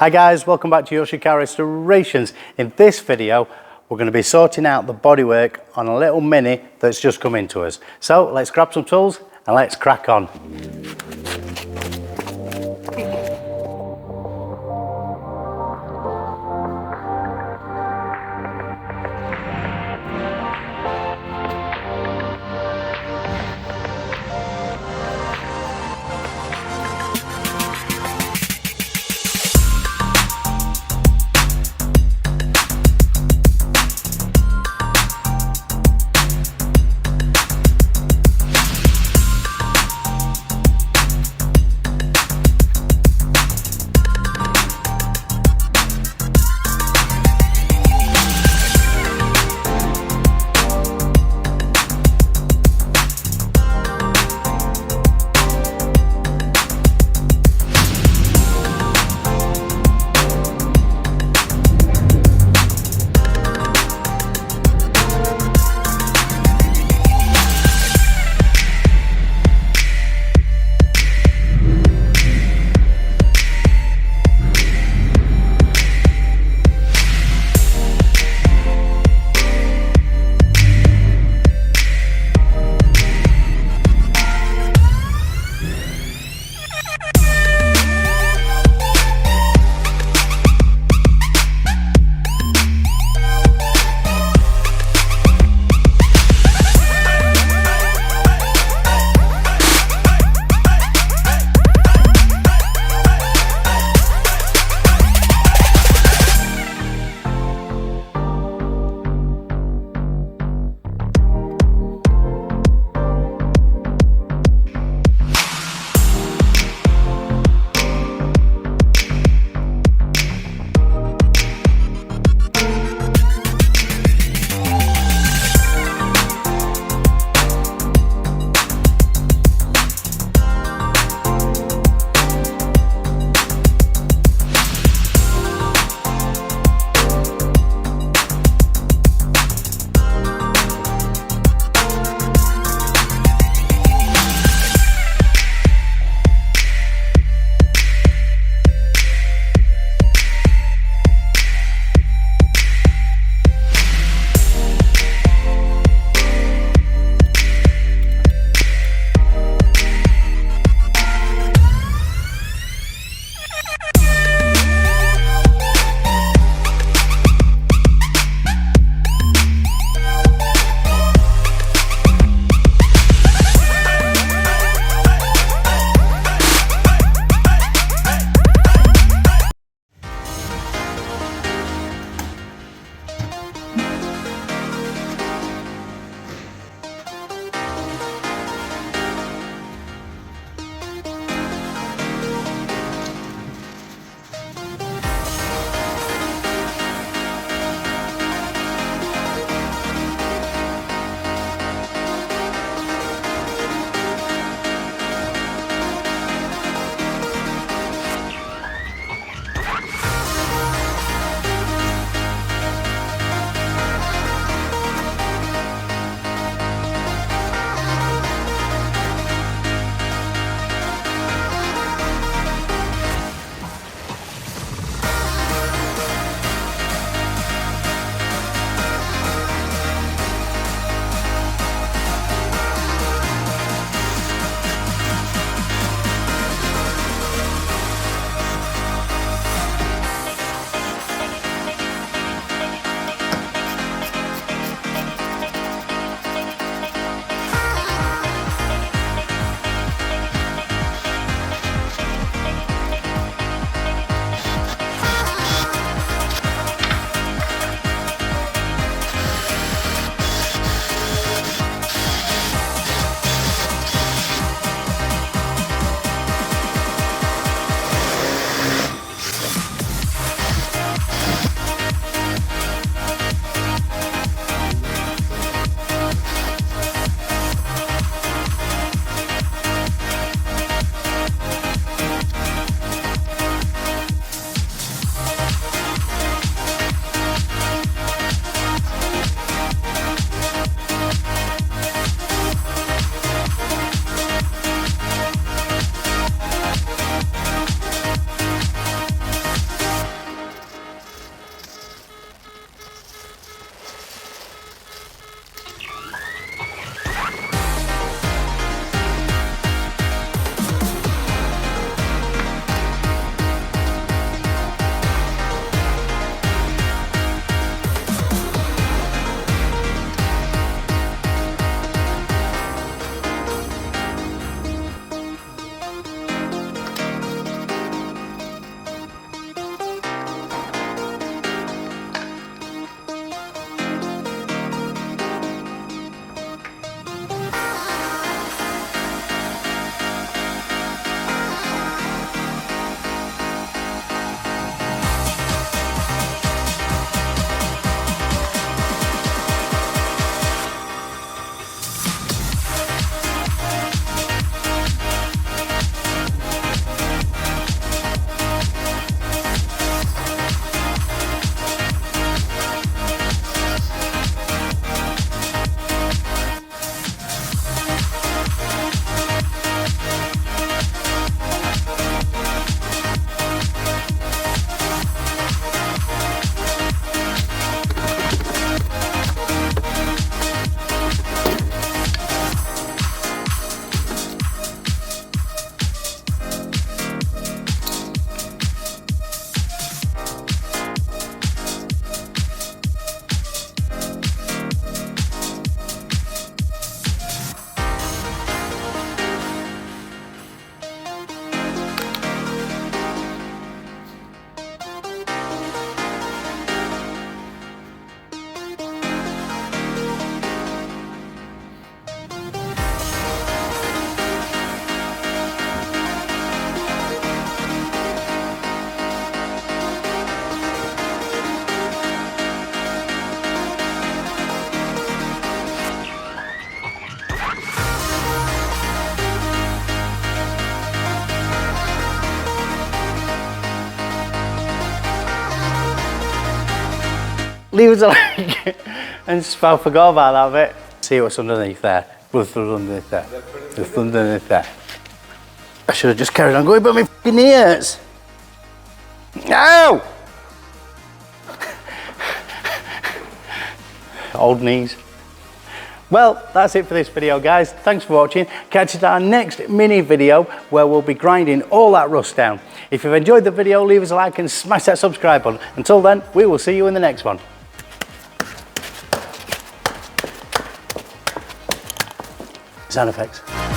Hi guys, welcome back to Yorkshire Car Restorations. In this video, we're going to be sorting out the bodywork on a little Mini that's just come into us. So let's grab some tools and let's crack on. leave us a like. And I forgot about that bit. See what's underneath there. What's underneath there? What's underneath there? I should have just carried on going, but my fucking ears. Ow! Old knees. Well, that's it for this video, guys. Thanks for watching. Catch us at our next mini video where we'll be grinding all that rust down. If you've enjoyed the video, leave us a like and smash that subscribe button. Until then, we will see you in the next one. Sound effects.